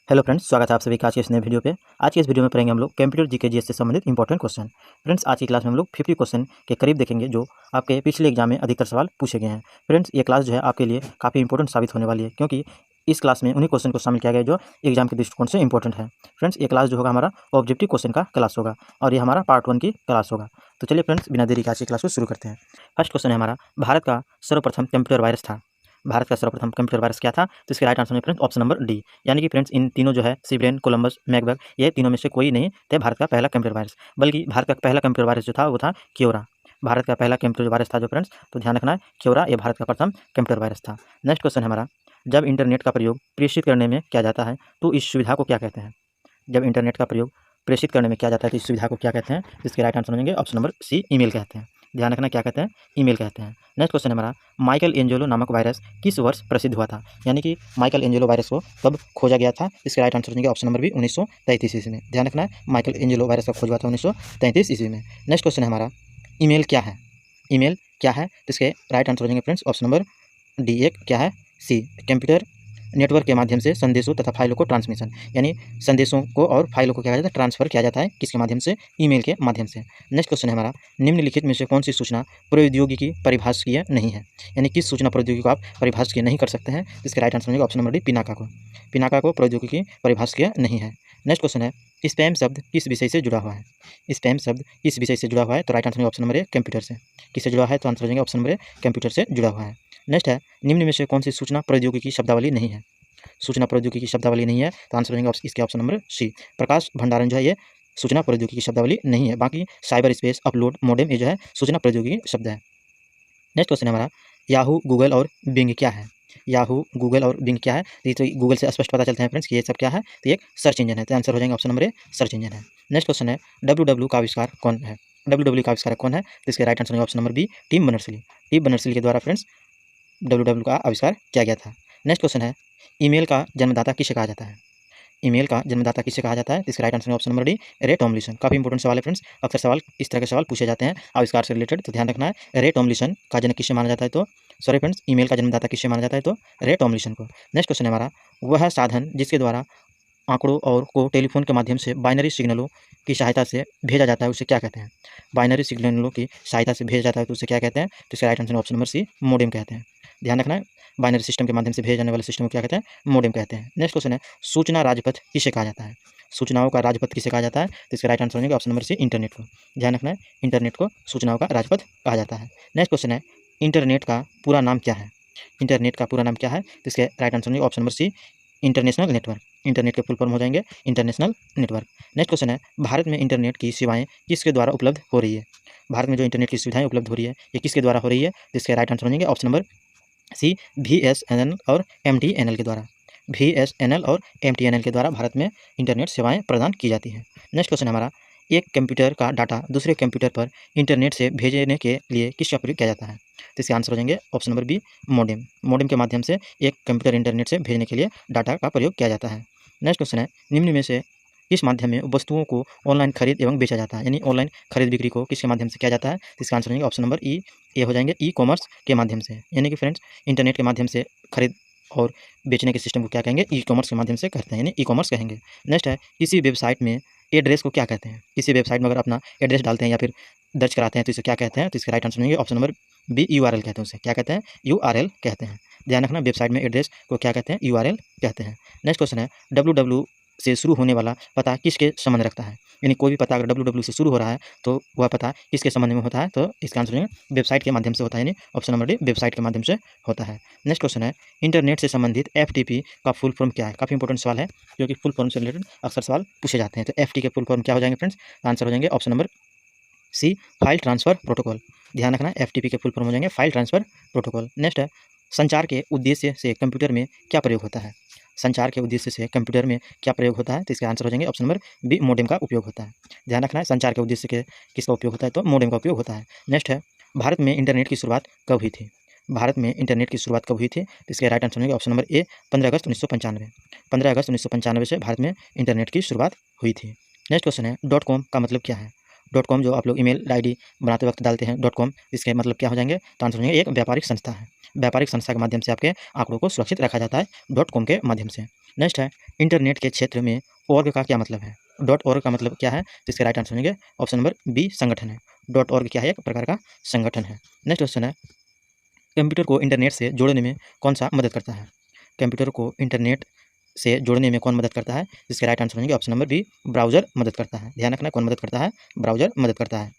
Hello friends, स्वागत है आप सभी का आज के इस नए वीडियो पे। आज के इस वीडियो में पढ़ेंगे हम लोग कंप्यूटर जीके जीएस से संबंधित इंपॉर्टेंट क्वेश्चन। फ्रेंड्स, आज की क्लास में हम लोग 50 क्वेश्चन के करीब देखेंगे जो आपके पिछले एग्जाम में अधिकतर सवाल पूछे गए हैं। फ्रेंड्स, ये क्लास जो है आपके लिए काफ़ी इंपॉर्टेंट साबित होने वाली है, क्योंकि इस क्लास में उन्हीं क्वेश्चन को शामिल किया गया है जो एग्जाम के दृष्टिकोण से इंपॉर्टेंट है। फ्रेंड्स, ये क्लास जो होगा हमारा ऑब्जेक्टिव क्वेश्चन का क्लास होगा और ये हमारा पार्ट 1 की क्लास होगा। तो चलिए फ्रेंड्स, बिना देरी के आज की क्लास को शुरू करते हैं। फर्स्ट क्वेश्चन है हमारा, भारत का सर्वप्रथम कंप्यूटर वायरस था। भारत का सर्वप्रथम कंप्यूटर वायरस क्या था? तो इसके राइट आंसर है फ्रेंड्स ऑप्शन नंबर डी। यानी कि फ्रेंड्स इन तीनों जो है सिब्रेन, कोलंबस, मैकबर्ग, ये तीनों में से कोई नहीं थे भारत का पहला कंप्यूटर वायरस, बल्कि भारत का पहला कंप्यूटर वायरस जो था वो था क्योरा। भारत का पहला कंप्यूटर वायरस था जो फ्रेंड्स, तो ध्यान रखना है क्योरा ये भारत का प्रथम कंप्यूटर वायरस था। नेक्स्ट क्वेश्चन है हमारा, जब इंटरनेट का प्रयोग प्रेषित करने में किया जाता है तो इस सुविधा को क्या कहते हैं? जब इंटरनेट का प्रयोग प्रेषित करने में किया जाता है तो इस सुविधा को क्या कहते हैं? इसके राइट आंसर होंगे ऑप्शन नंबर सी, ईमेल कहते हैं। ध्यान रखना क्या कहते हैं? ईमेल कहते हैं। नेक्स्ट क्वेश्चन है हमारा, माइकल एंजेलो नामक वायरस किस वर्ष प्रसिद्ध हुआ था? यानी कि माइकल एंजेलो वायरस को कब खोजा गया था? इसके राइट आंसर होंगे ऑप्शन नंबर बी, 1933 ईस्वी में। ध्यान रखना है माइकल एंजेलो वायरस का खोज हुआ था 1933 ईस्वी में। नेक्स्ट क्वेश्चन है हमारा, ईमेल क्या है? ईमेल क्या है? तो इसके राइट आंसर होंगे फ्रेंड्स ऑप्शन नंबर डी, एक क्या है? सी, कंप्यूटर नेटवर्क के माध्यम से संदेशों तथा फाइलों को ट्रांसमिशन, यानी संदेशों को और फाइलों को क्या जाता है? ट्रांसफर किया जाता है किसके माध्यम से? ईमेल के माध्यम से। नेक्स्ट क्वेश्चन है हमारा, निम्नलिखित में से कौन सी सूचना प्रौद्योगिकी परिभाषीय नहीं है? यानी किस सूचना प्रौद्योगिकी को आप परिभाषीय नहीं कर सकते हैं? इसके राइट आंसर होगा ऑप्शन नंबर डी, पिनाका को। पिनाका को प्रौद्योगिकी परिभाषीय नहीं है। नेक्स्ट क्वेश्चन है, स्पैम शब्द किस विषय से जुड़ा हुआ है? स्पैम शब्द किस विषय से जुड़ा हुआ है? तो राइट आंसर होगा ऑप्शन नंबर ए, कंप्यूटर से। किससे जुड़ा है? तो आंसर हो जाएगा ऑप्शन नंबर ए, कंप्यूटर से जुड़ा हुआ है। नेक्स्ट है, निम्न में से कौन सी सूचना प्रौद्योगिकी शब्दावली नहीं है? सूचना प्रौद्योगिकी शब्दावली नहीं है, तो आंसर होगा इसके ऑप्शन नंबर सी, प्रकाश भंडारण जो है ये सूचना प्रौद्योगिकी शब्दावली नहीं है। बाकी साइबर स्पेस, अपलोड, मॉडेम ये जो है सूचना प्रौद्योगिकी शब्द है। नेक्स्ट क्वेश्चन है हमारा, याहू, गूगल और बिंग क्या है? याहू, गूगल और बिंग क्या है? तो गूगल से स्पष्ट पता चलता है फ्रेंड्स कि ये सब क्या है? तो ये एक सर्च इंजन है, तो आंसर हो जाएगा option number A, search engine है। नेक्स्ट क्वेश्चन है, डब्ल्यू का आविष्कार कौन है? डब्ल्यू का आविष्कार कौन है? तो इसके राइट आंसर होगा option number B, Tim Berners-Lee. Tim Berners-Lee के द्वारा फ्रेंड्स डब्ल्यू का आविष्कार किया गया था। नेक्स्ट क्वेश्चन है, ईमेल का जन्मदाता किसे कहा जाता है? ईमेल का जन्मदाता किसे कहा जाता है? तो इसका राइट आंसर है ऑप्शन नंबर डी, रे टॉमलिंसन। काफ़ी इंपॉर्टेंट सवाल है फ्रेंड्स, अक्सर सवाल इस तरह के सवाल पूछे जाते हैं आविष्कार से रिलेटेड, तो ध्यान रखना है। रे टॉमलिंसन का जनक किसे माना जाता है? तो सॉरी फ्रेंड्स, ईमेल का जन्मदाता किसे माना जाता है? तो रे टॉमलिंसन को। नेक्स्ट क्वेश्चन है हमारा, वह साधन जिसके द्वारा आंकड़ों और को टेलीफोन के माध्यम से बाइनरी सिग्नलों की सहायता से भेजा जाता है उसे क्या कहते हैं? बाइनरी सिग्नलों की सहायता से भेजा जाता है तो उसे क्या कहते हैं? तो इसका right answer option number C, modem कहते हैं। ध्यान रखना है, बाइनरी सिस्टम के माध्यम से भेजे जाने वाले सिस्टम को क्या कहते हैं? मॉडेम कहते हैं। नेक्स्ट क्वेश्चन है, सूचना राजपथ किसे कहा जाता है? सूचनाओं का राजपथ किसे कहा जाता है? तो इसका राइट आंसर होगा ऑप्शन नंबर सी, इंटरनेट को। ध्यान रखना है, इंटरनेट को सूचनाओं का राजपथ कहा जाता है। नेक्स्ट क्वेश्चन है, इंटरनेट का पूरा नाम क्या है? इंटरनेट का पूरा नाम क्या है? तो इसके राइट आंसर होगा option number C, international network. Internet के फुल फॉर्म हो जाएंगे इंटरनेशनल नेटवर्क। नेक्स्ट क्वेश्चन है, भारत में इंटरनेट की सेवाएं किसके द्वारा उपलब्ध हो रही है? भारत में जो इंटरनेट की सुविधाएं उपलब्ध हो रही है ये किसके द्वारा हो रही है? तो इसके राइट आंसर हो जाएंगे ऑप्शन नंबर सी, बीएसएनएल और एमटीएनएल के द्वारा। बीएसएनएल और एमटीएनएल के द्वारा भारत में इंटरनेट सेवाएं प्रदान की जाती हैं। नेक्स्ट क्वेश्चन हमारा, एक कंप्यूटर का डाटा दूसरे कंप्यूटर पर इंटरनेट से भेजने के लिए किसका प्रयोग किया जाता है? तो इसके आंसर हो जाएंगे option number B, modem. Modem के माध्यम से एक कंप्यूटर इंटरनेट से भेजने के लिए डाटा का प्रयोग किया जाता है। नेक्स्ट क्वेश्चन है, निम्न में से किस माध्यम में वस्तुओं को ऑनलाइन खरीद एवं बेचा जाता है? यानी ऑनलाइन खरीद बिक्री को किसके माध्यम से किया जाता है? तो इसका आंसर होंगे ऑप्शन नंबर ई, ये हो जाएंगे ई कॉमर्स के माध्यम से। यानी कि फ्रेंड्स इंटरनेट के माध्यम से खरीद और बेचने के सिस्टम को क्या कहेंगे? ई कॉमर्स के माध्यम से करते हैं, यानी ई कॉमर्स कहेंगे। नेक्स्ट है, किसी वेबसाइट में एड्रेस को क्या कहते हैं? किसी वेबसाइट में अगर अपना एड्रेस डालते हैं या फिर दर्ज कराते हैं तो इसे क्या कहते हैं? तो इसका राइट आंसर होंगे ऑप्शन नंबर बी, यूआरएल कहते हैं उसे। क्या कहते हैं? यूआरएल कहते हैं। ध्यान रखना, वेबसाइट में एड्रेस को क्या कहते हैं? यूआरएल कहते हैं। नेक्स्ट क्वेश्चन है, डब्ल्यू से शुरू होने वाला पता किसके संबंध रखता है? यानी कोई भी पता अगर डब्ल्यू से शुरू हो रहा है तो वह पता किसके संबंध में होता है? तो इसका आंसर है वेबसाइट के माध्यम से होता है, यानी ऑप्शन नंबर डी, वेबसाइट के माध्यम से होता है। नेक्स्ट क्वेश्चन है, इंटरनेट से संबंधित एफटीपी का फुल फॉर्म क्या है? काफ़ी इंपॉर्टेंट सवाल है क्योंकि फुल फॉर्म से रिलेटेड अक्सर सवाल पूछे जाते हैं। तो एफटी के फुल फॉर्म क्या हो जाएंगे फ्रेंड्स? आंसर हो जाएंगे option number C, file transfer protocol. ध्यान रखना, एफटीपी के फुल फॉर्म हो जाएंगे फाइल ट्रांसफर प्रोटोकॉल। नेक्स्ट है, संचार के उद्देश्य से कंप्यूटर में क्या प्रयोग होता है? संचार के उद्देश्य से कंप्यूटर में क्या प्रयोग होता है? तो इसका आंसर हो जाएंगे ऑप्शन नंबर बी, मॉडेम का उपयोग होता है। ध्यान रखना है, संचार के उद्देश्य के किसका उपयोग होता है? तो मॉडेम का उपयोग होता है। नेक्स्ट है, भारत में इंटरनेट की शुरुआत कब हुई थी? भारत में इंटरनेट की शुरुआत कब हुई थी? तो इसका राइट आंसर होगा ऑप्शन नंबर ए, 15 अगस्त 1995। 15 अगस्त 1995 से भारत में इंटरनेट की शुरुआत हुई थी। नेक्स्ट क्वेश्चन है, डॉट कॉम का मतलब क्या है? डॉट कॉम जो आप लोग ईमेल आईडी बनाते वक्त डालते हैं डॉट कॉम, इसके मतलब क्या हो जाएंगे? तो आंसर होंगे एक व्यापारिक संस्था है। व्यापारिक संस्था के माध्यम से आपके आंकड़ों को सुरक्षित रखा जाता है .com के माध्यम से। नेक्स्ट है इंटरनेट के क्षेत्र में org का क्या मतलब है। .org का मतलब क्या है, तो इसके राइट आंसर होंगे ऑप्शन नंबर बी, संगठन है। .org क्या है, एक प्रकार का संगठन है। नेक्स्ट क्वेश्चन है कंप्यूटर को इंटरनेट से जोड़ने में कौन सा मदद करता है। कंप्यूटर को इंटरनेट से जोड़ने में कौन मदद करता है, इसके राइट आंसर होंगे ऑप्शन नंबर बी, ब्राउज़र मदद करता है। ध्यान रखना, कौन मदद करता है, ब्राउज़र मदद करता है।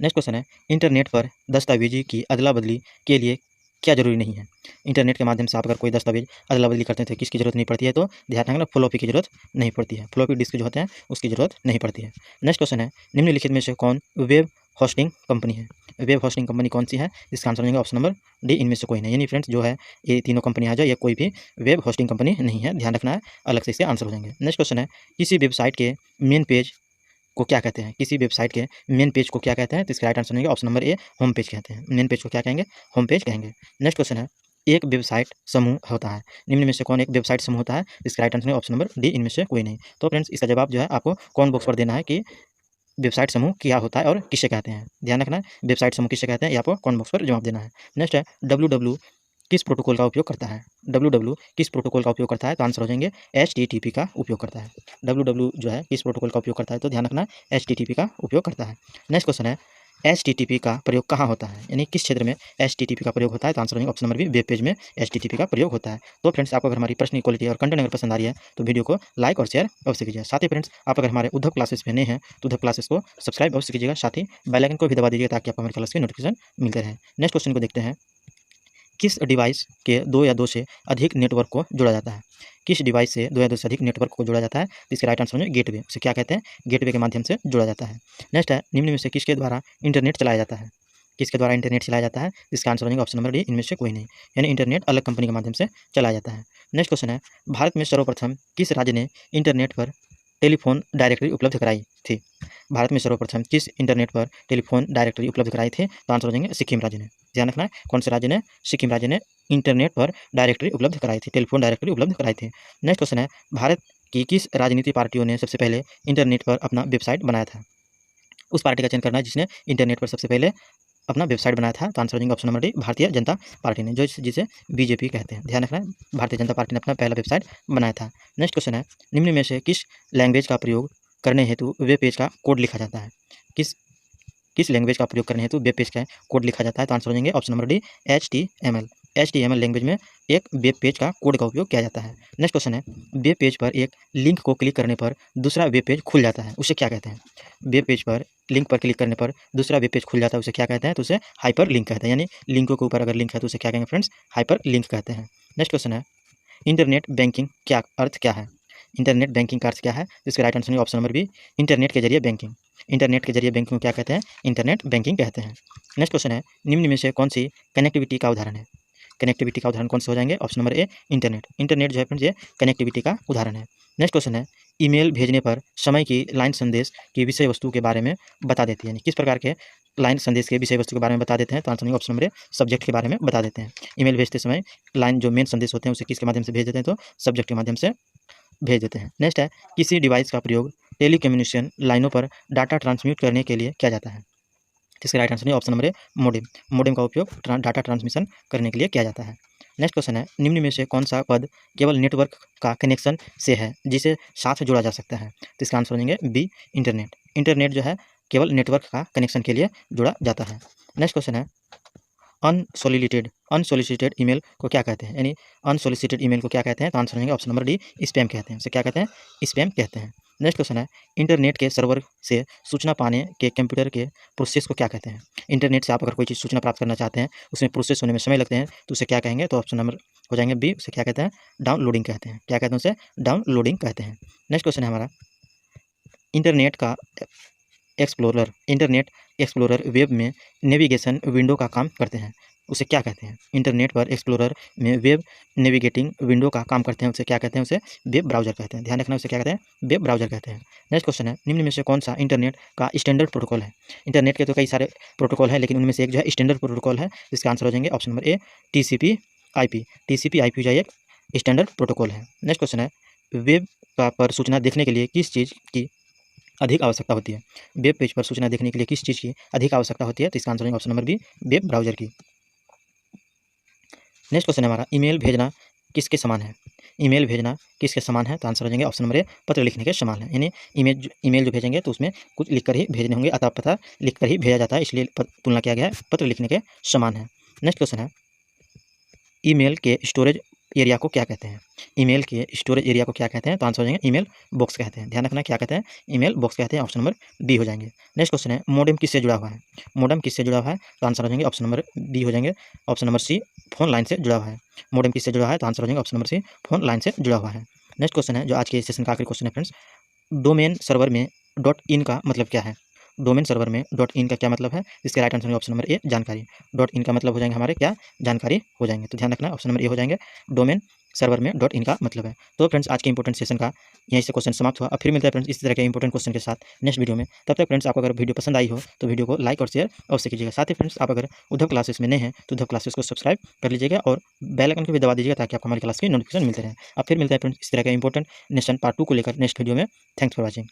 नेक्स्ट क्वेश्चन है इंटरनेट पर दस्तावेजी की अदला बदली के लिए क्या जरूरी नहीं है। इंटरनेट के माध्यम से आप अगर कोई दस्तावेज अदला बदली करते हैं तो किसकी जरूरत नहीं पड़ती है, तो ध्यान रखना फ्लॉपी की जरूरत नहीं पड़ती है, फ्लॉपी डिस्क जो होते हैं उसकी जरूरत नहीं पड़ती है। नेक्स्ट क्वेश्चन है निम्नलिखित में से कौन वेब होस्टिंग कंपनी है। वेब होस्टिंग कंपनी कौन सी है, इसका आंसर होगा ऑप्शन नंबर डी, इनमें से कोई नहीं। यानी फ्रेंड्स जो है ये तीनों कंपनियां जो ये कोई भी वेब होस्टिंग कंपनी नहीं है, ध्यान रखना है, अलग से इसके आंसर हो जाएंगे। नेक्स्ट क्वेश्चन है किसी वेबसाइट के मेन पेज को क्या कहते हैं। किसी वेबसाइट के मेन पेज को क्या कहते हैं, तो इसका राइट आंसर होगा option number A, home page कहते हैं। मेन पेज को क्या कहेंगे, होम पेज कहेंगे। नेक्स्ट क्वेश्चन है एक वेबसाइट समूह होता है, निम्न में से कौन एक वेबसाइट समूह होता है, इसका राइट आंसर है ऑप्शन नंबर डी, इनमें से कोई नहीं। तो फ्रेंड्स इसका जवाब जो है आपको कौन बॉक्स पर देना है कि वेबसाइट समूह क्या होता है और किसे कहते हैं। ध्यान रखना है वेबसाइट समूह किसे कहते हैं, ये आपको कौन बॉक्स पर जवाब देना है। नेक्स्ट है डब्ल्यू किस प्रोटोकॉल का उपयोग करता है। डब्ल्यू किस प्रोटोकॉल का उपयोग करता है, तो आंसर हो जाएंगे HTTP का उपयोग करता है। डब्ल्यू जो है किस प्रोटोकॉल का उपयोग करता है, तो ध्यान रखना HTTP का उपयोग करता है। नेक्स्ट क्वेश्चन है HTTP का प्रयोग कहाँ होता है, यानी किस क्षेत्र में HTTP का प्रयोग होता है, तो आंसर होंगे option number B, web page में HTTP का प्रयोग होता है। तो फ्रेंड्स आपको अगर हमारी पर्सनल क्वालिटी और कंटेंट अगर पसंद आ रही है तो वीडियो को लाइक और शेयर अवश्य कीजिए। साथ ही फ्रेंड्स आप अगर हमारे उद्धव क्लासेस पे नए हैं तो उद्धव क्लासेस को सब्सक्राइब अवश्य कीजिएगा, साथ ही बेल आइकन को भी दबा दीजिएगा ताकि आपको हमारे क्लास के नोटिफिकेशन मिलते रहे। नेक्स्ट क्वेश्चन को देखते हैं किस डिवाइस के दो या दो से अधिक नेटवर्क को जोड़ा जाता है। किस डिवाइस से दो या दो से अधिक नेटवर्क को जोड़ा जाता है, तो इसके राइट आंसर है गेटवे। उसे क्या कहते हैं, गेटवे के माध्यम से जोड़ा जाता है। नेक्स्ट है निम्न में से किसके द्वारा इंटरनेट चलाया जाता है। किसके द्वारा इंटरनेट चलाया जाता है, इसका आंसर होगा ऑप्शन नंबर डी, इनमें से कोई नहीं। यानी इंटरनेट अलग कंपनी के माध्यम से चलाया जाता है। नेक्स्ट क्वेश्चन है भारत में सर्वप्रथम किस राज्य ने इंटरनेट पर टेलीफोन डायरेक्टरी उपलब्ध कराई थी। भारत में सर्वप्रथम किस इंटरनेट पर टेलीफोन डायरेक्टरी उपलब्ध कराई थी, तो आंसर हो जाएंगे सिक्किम राज्य ने। ध्यान रखना है कौन से राज्य ने, सिक्किम राज्य ने इंटरनेट पर डायरेक्टरी उपलब्ध कराई थी, टेलीफोन डायरेक्टरी उपलब्ध कराई थी। नेक्स्ट क्वेश्चन है भारत की किस राजनीतिक पार्टियों ने सबसे पहले इंटरनेट पर अपना वेबसाइट बनाया था। उस पार्टी का चयन करना है जिसने इंटरनेट पर सबसे पहले अपना वेबसाइट बनाया था, तो आंसर हो जाएंगे option number D, Bharatiya Janata party ने, जो जिसे बीजेपी कहते हैं। ध्यान रखना है भारतीय जनता पार्टी ने अपना पहला वेबसाइट बनाया था। नेक्स्ट क्वेश्चन है निम्न में से किस लैंग्वेज का प्रयोग करने हेतु वेब पेज का कोड लिखा जाता है। किस किस लैंग्वेज का प्रयोग करने हेतु वेब पेज का कोड लिखा जाता है, तो आंसर हो जाएंगे option number D, HTML। HTML language में एक वेब पेज का कोड का उपयोग किया जाता है। नेक्स्ट क्वेश्चन है वेब पेज पर एक लिंक को क्लिक करने पर दूसरा वेब पेज खुल जाता है, उसे क्या कहते हैं। वेब पेज पर लिंक पर क्लिक करने पर दूसरा वेब पेज खुल जाता है, उसे क्या कहते हैं, तो उसे हाइपर लिंक कहते हैं। यानी लिंकों के ऊपर अगर लिंक है तो उसे क्या कहेंगे फ्रेंड्स, हाइपर लिंक कहते हैं। नेक्स्ट क्वेश्चन है इंटरनेट बैंकिंग क्या अर्थ क्या है। इंटरनेट बैंकिंग का अर्थ क्या है, इसका राइट आंसर है ऑप्शन नंबर बी, इंटरनेट के जरिए बैंकिंग। इंटरनेट के जरिए बैंकिंग को क्या कहते हैं, इंटरनेट बैंकिंग कहते हैं। नेक्स्ट क्वेश्चन है निम्न में से कौन सी कनेक्टिविटी का उदाहरण है। कनेक्टिविटी का उदाहरण कौन से हो जाएंगे, option number A, internet. Internet जो है फ्रेंड्स ये कनेक्टिविटी का उदाहरण है। नेक्स्ट क्वेश्चन है ईमेल भेजने पर समय की लाइन संदेश की विषय वस्तु के बारे में बता देती है, यानी किस प्रकार के लाइन संदेश के विषय वस्तु के बारे में बता देते हैं, तो आंसर होगा ऑप्शन नंबर ए, सब्जेक्ट के बारे में बता देते हैं। ईमेल भेजते समय लाइन जो मेन संदेश होते हैं उसे किसके माध्यम से भेज देते हैं, तो सब्जेक्ट के माध्यम से भेज देते हैं। नेक्स्ट है किसी डिवाइस का प्रयोग टेलीकम्युनिकेशन लाइनों पर डाटा ट्रांसमिट करने के लिए किया जाता है। इसका राइट आंसर है option number A, modem. Modem का उपयोग डाटा ट्रांसमिशन करने के लिए किया जाता है। नेक्स्ट क्वेश्चन है निम्न में से कौन सा पद केवल नेटवर्क का कनेक्शन से है जिसे साथ जोड़ा जा सकता है, तो इसका आंसर हो जाएंगे बी, इंटरनेट। इंटरनेट जो है केवल नेटवर्क का कनेक्शन के लिए जोड़ा जाता है। नेक्स्ट क्वेश्चन है अनसोलिसिटेड ईमेल को क्या कहते हैं, यानी अनसोलिसिटेड ईमेल को क्या कहते हैं, तो आंसर होगा ऑप्शन नंबर डी, स्पैम कहते हैं। उसे क्या कहते हैं, स्पैम कहते हैं। नेक्स्ट क्वेश्चन है इंटरनेट के सर्वर से सूचना पाने के कंप्यूटर के प्रोसेस को क्या कहते हैं। इंटरनेट से आप अगर कोई चीज़ सूचना प्राप्त करना चाहते हैं उसमें प्रोसेस होने में समय लगते हैं तो उसे क्या कहेंगे, तो ऑप्शन नंबर हो जाएंगे बी, उसे क्या कहते हैं, डाउनलोडिंग कहते हैं। क्या कहते हैं, उसे डाउनलोडिंग कहते हैं। नेक्स्ट क्वेश्चन है हमारा इंटरनेट एक्सप्लोरर वेब में नेविगेशन विंडो का काम करते हैं, उसे क्या कहते हैं। इंटरनेट पर एक्सप्लोरर में वेब नेविगेटिंग विंडो का काम करते हैं, उसे क्या कहते हैं, उसे वेब ब्राउज़र कहते हैं। ध्यान रखना, उसे क्या कहते हैं, वेब ब्राउज़र कहते हैं। नेक्स्ट क्वेश्चन है निम्न में से कौन सा इंटरनेट का स्टैंडर्ड प्रोटोकॉल है। इंटरनेट के तो कई सारे प्रोटोकॉल है लेकिन उनमें से एक जो है स्टैंडर्ड प्रोटोकॉल है, जिसका आंसर हो जाएंगे option number A, TCP/IP। TCP/IP जो एक स्टैंडर्ड प्रोटोकॉल है। नेक्स्ट क्वेश्चन है वेब पर सूचना देखने के लिए किस चीज़ की अधिक आवश्यकता होती है। वेब पेज पर सूचना देखने के लिए किस चीज़ की अधिक आवश्यकता होती है, तो इसका आंसर है option number B, web browser की। नेक्स्ट क्वेश्चन है हमारा, ईमेल भेजना किसके समान है? ईमेल भेजना किसके समान है? तो आंसर हो जाएंगे ऑप्शन नंबर ए, पत्र लिखने के समान है। यानी ईमेल जो भेजेंगे तो उसमें कुछ लिख कर ही भेजने होंगे, अतः पता लिख कर ही भेजा जाता है, इसलिए तुलना किया गया है, पत्र लिखने के समान है। नेक्स्ट क्वेश्चन है, ईमेल के स्टोरेज एरिया को क्या कहते हैं? ईमेल के स्टोरेज एरिया को क्या कहते हैं? तो आंसर हो जाएंगे ईमेल बॉक्स कहते हैं। ध्यान रखना क्या कहते हैं? ईमेल बॉक्स कहते हैं। ऑप्शन नंबर डी हो जाएंगे। नेक्स्ट क्वेश्चन है, मोडेम किससे जुड़ा हुआ है? मोडेम किससे जुड़ा हुआ है? तो आंसर हो जाएंगे ऑप्शन नंबर डी हो जाएंगे। Option number C, phone line से जुड़ा हुआ है। मोडेम किससे जुड़ा है? तो आंसर हो जाएंगे option number C, phone line से जुड़ा हुआ है। नेक्स्ट क्वेश्चन है, जो आज के सेशन का आखिरी क्वेश्चन है फ्रेंड्स, डोमेन सर्वर में .in का मतलब क्या है? डोमेन सर्वर में .in का क्या मतलब है? इसके right answer option number A, जानकारी। .in का मतलब हो जाएंगे हमारे क्या? जानकारी हो जाएंगे। तो ध्यान रखना ऑप्शन नंबर ए हो जाएंगे, डोमेन सर्वर में .in का मतलब है। तो फ्रेंड्स आज के इंपॉर्टेंट सेशन का यहीं से क्वेश्चन समाप्त हुआ। अब फिर मिलता है फ्रेंड्स इस तरह के इंपॉर्टेंट क्वेश्चन के साथ नेक्स्ट वीडियो में। तब तक फ्रेंड्स आपको अगर वीडियो पसंद आई हो तो वीडियो को लाइक और शेयर अवश्य कीजिएगा। साथ ही फ्रेंड्स आप अगर उद्धव क्लासेस में नए हैं तो उद्धव क्लासेस को सब्सक्राइब कर लीजिएगा और बेल आइकन को भी दबा दीजिएगा ताकि आपको हमारी क्लास की नोटिफिकेशन मिलते रहे। अब फिर मिलता है फ्रेंड्स इस तरह के इंपॉर्टेंट नेशन पार्ट 2 को लेकर नेक्स्ट वीडियो में। Thanks for watching.